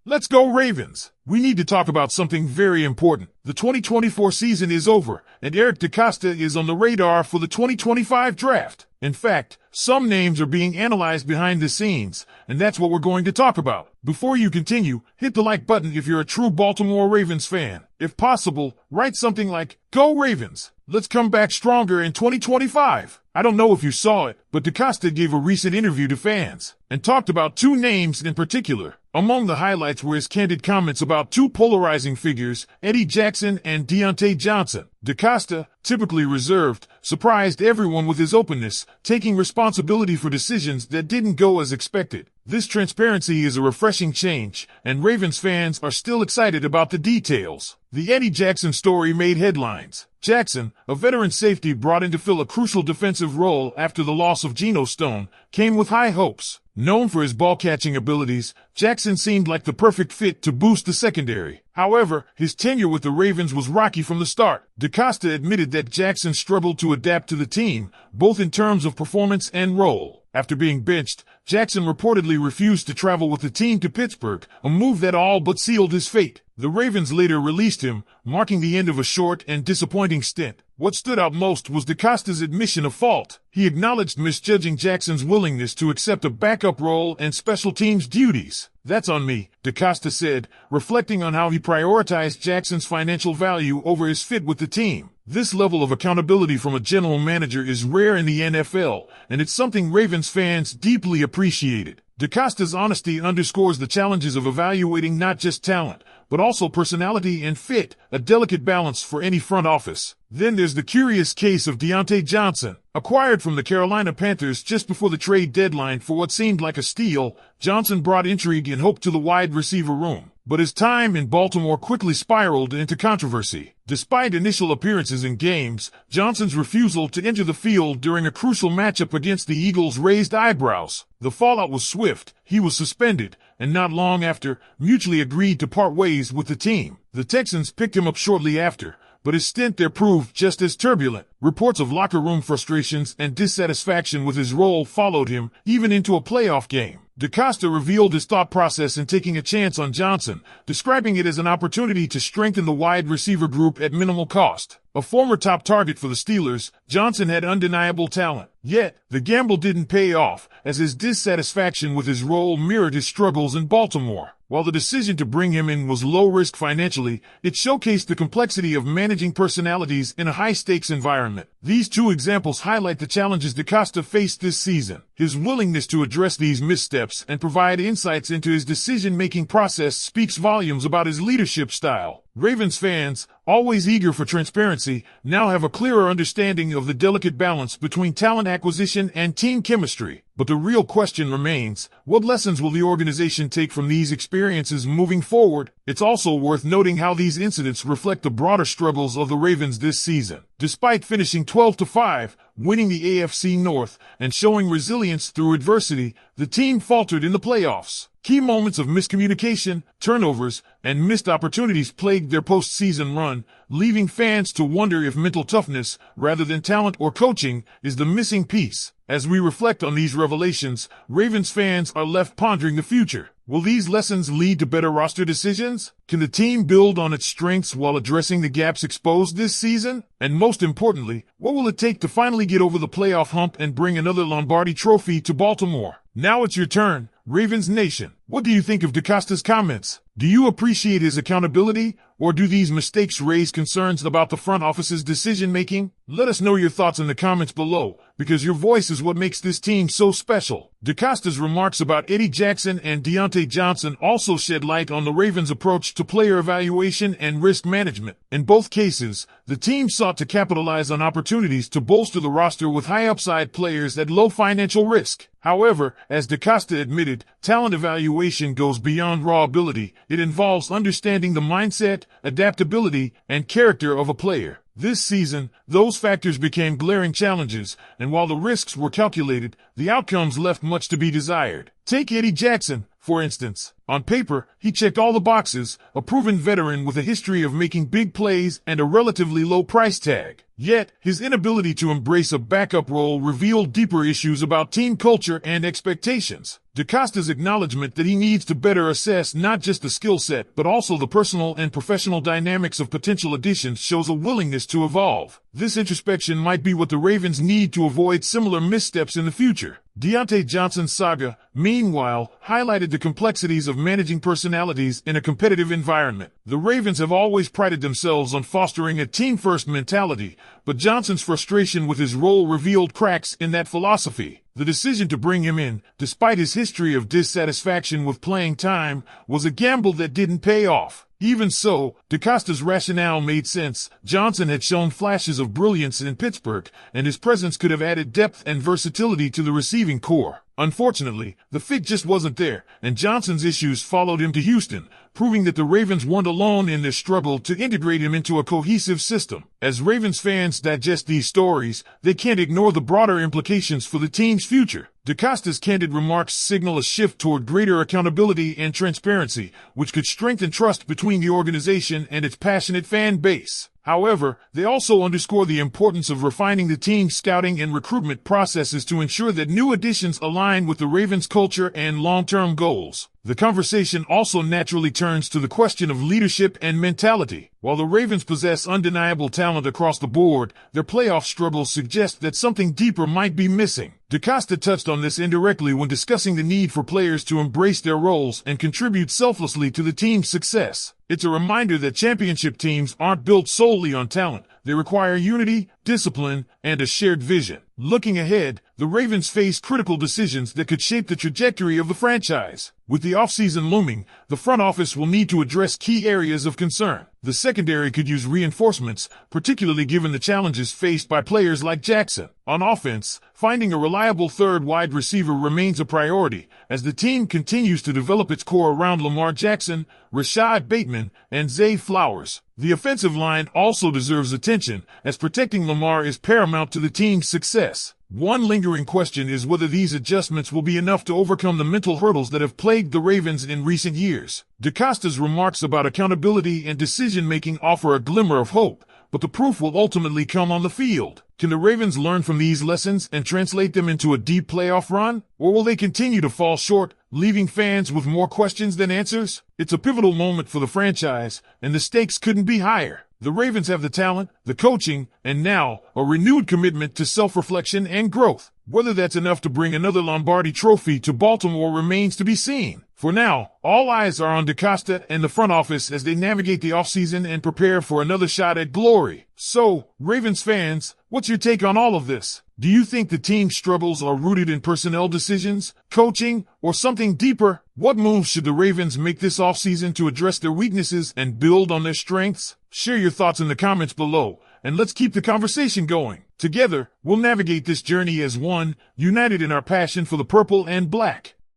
Let's go Ravens! We need to talk about something very important. The 2024 season is over, and Eric DeCosta is on the radar for the 2025 draft. In fact, some names are being analyzed behind the scenes, and that's what we're going to talk about. Before you continue, hit the like button if you're a true Baltimore Ravens fan. If possible, write something like, "Go Ravens! Let's come back stronger in 2025. I don't know if you saw it, but DeCosta gave a recent interview to fans and talked about two names in particular. Among the highlights were his candid comments about two polarizing figures, Eddie Jackson and Deontay Johnson. DeCosta, typically reserved, surprised everyone with his openness, taking responsibility for decisions that didn't go as expected. This transparency is a refreshing change, and Ravens fans are still excited about the details. The Eddie Jackson story made headlines. Jackson, a veteran safety brought in to fill a crucial defensive role after the loss of Geno Stone, came with high hopes. Known for his ball-catching abilities, Jackson seemed like the perfect fit to boost the secondary. However, his tenure with the Ravens was rocky from the start. DeCosta admitted that Jackson struggled to adapt to the team, both in terms of performance and role. After being benched, Jackson reportedly refused to travel with the team to Pittsburgh, a move that all but sealed his fate. The Ravens later released him, marking the end of a short and disappointing stint. What stood out most was DeCosta's admission of fault. He acknowledged misjudging Jackson's willingness to accept a backup role and special teams duties. "That's on me," DeCosta said, reflecting on how he prioritized Jackson's financial value over his fit with the team. This level of accountability from a general manager is rare in the NFL, and it's something Ravens fans deeply appreciated. DeCosta's honesty underscores the challenges of evaluating not just talent, but also personality and fit, a delicate balance for any front office. Then there's the curious case of Deontay Johnson. Acquired from the Carolina Panthers just before the trade deadline for what seemed like a steal, Johnson brought intrigue and hope to the wide receiver room. But his time in Baltimore quickly spiraled into controversy. Despite initial appearances in games, Johnson's refusal to enter the field during a crucial matchup against the Eagles raised eyebrows. The fallout was swift. He was suspended, and not long after, mutually agreed to part ways with the team. The Texans picked him up shortly after, but his stint there proved just as turbulent. Reports of locker room frustrations and dissatisfaction with his role followed him, even into a playoff game. DeCosta revealed his thought process in taking a chance on Johnson, describing it as an opportunity to strengthen the wide receiver group at minimal cost. A former top target for the Steelers, Johnson had undeniable talent. Yet, the gamble didn't pay off, as his dissatisfaction with his role mirrored his struggles in Baltimore. While the decision to bring him in was low risk financially, it showcased the complexity of managing personalities in a high-stakes environment. These two examples highlight the challenges DeCosta faced this season. His willingness to address these missteps and provide insights into his decision-making process speaks volumes about his leadership style. Ravens fans, always eager for transparency, now have a clearer understanding of the delicate balance between talent acquisition and team chemistry. But the real question remains, what lessons will the organization take from these experiences moving forward? It's also worth noting how these incidents reflect the broader struggles of the Ravens this season. Despite finishing 12-5, winning the AFC North, and showing resilience through adversity, the team faltered in the playoffs. Key moments of miscommunication, turnovers, and missed opportunities plagued their postseason run, leaving fans to wonder if mental toughness, rather than talent or coaching, is the missing piece. As we reflect on these revelations, Ravens fans are left pondering the future. Will these lessons lead to better roster decisions? Can the team build on its strengths while addressing the gaps exposed this season? And most importantly, what will it take to finally get over the playoff hump and bring another Lombardi trophy to Baltimore? Now it's your turn, Ravens Nation. What do you think of DeCosta's comments? Do you appreciate his accountability, or do these mistakes raise concerns about the front office's decision-making? Let us know your thoughts in the comments below, because your voice is what makes this team so special. DeCosta's remarks about Eddie Jackson and Deontay Johnson also shed light on the Ravens' approach to player evaluation and risk management. In both cases, the team sought to capitalize on opportunities to bolster the roster with high-upside players at low financial risk. However, as DeCosta admitted, talent evaluation goes beyond raw ability. It involves understanding the mindset, adaptability, and character of a player. This season, those factors became glaring challenges, and while the risks were calculated, the outcomes left much to be desired. Take Eddie Jackson, for instance. On paper, he checked all the boxes, a proven veteran with a history of making big plays and a relatively low price tag. Yet, his inability to embrace a backup role revealed deeper issues about team culture and expectations. DaCosta's acknowledgement that he needs to better assess not just the skill set but also the personal and professional dynamics of potential additions shows a willingness to evolve. This introspection might be what the Ravens need to avoid similar missteps in the future. Deontay Johnson's saga, meanwhile, highlighted the complexities of managing personalities in a competitive environment. The Ravens have always prided themselves on fostering a team-first mentality, but Johnson's frustration with his role revealed cracks in that philosophy. The decision to bring him in, despite his history of dissatisfaction with playing time, was a gamble that didn't pay off. Even so, DaCosta's rationale made sense. Johnson had shown flashes of brilliance in Pittsburgh, and his presence could have added depth and versatility to the receiving corps. Unfortunately, the fit just wasn't there, and Johnson's issues followed him to Houston, proving that the Ravens weren't alone in their struggle to integrate him into a cohesive system. As Ravens fans digest these stories, they can't ignore the broader implications for the team's future. DaCosta's candid remarks signal a shift toward greater accountability and transparency, which could strengthen trust between the organization and its passionate fan base. However, they also underscore the importance of refining the team's scouting and recruitment processes to ensure that new additions align with the Ravens' culture and long-term goals. The conversation also naturally turns to the question of leadership and mentality. While the Ravens possess undeniable talent across the board, their playoff struggles suggest that something deeper might be missing. DaCosta touched on this indirectly when discussing the need for players to embrace their roles and contribute selflessly to the team's success. It's a reminder that championship teams aren't built solely on talent. They require unity, discipline, and a shared vision. Looking ahead, the Ravens face critical decisions that could shape the trajectory of the franchise. With the offseason looming, the front office will need to address key areas of concern. The secondary could use reinforcements, particularly given the challenges faced by players like Jackson. On offense, finding a reliable third wide receiver remains a priority, as the team continues to develop its core around Lamar Jackson, Rashad Bateman, and Zay Flowers. The offensive line also deserves attention, as protecting Lamar is paramount to the team's success. One lingering question is whether these adjustments will be enough to overcome the mental hurdles that have plagued the Ravens in recent years. DaCosta's remarks about accountability and decision-making offer a glimmer of hope, but the proof will ultimately come on the field. Can the Ravens learn from these lessons and translate them into a deep playoff run? Or will they continue to fall short, leaving fans with more questions than answers? It's a pivotal moment for the franchise, and the stakes couldn't be higher. The Ravens have the talent, the coaching, and now, a renewed commitment to self-reflection and growth. Whether that's enough to bring another Lombardi trophy to Baltimore remains to be seen. For now, all eyes are on DaCosta and the front office as they navigate the offseason and prepare for another shot at glory. So, Ravens fans, what's your take on all of this? Do you think the team's struggles are rooted in personnel decisions, coaching, or something deeper? What moves should the Ravens make this offseason to address their weaknesses and build on their strengths? Share your thoughts in the comments below, and let's keep the conversation going. Together, we'll navigate this journey as one, united in our passion for the purple and black.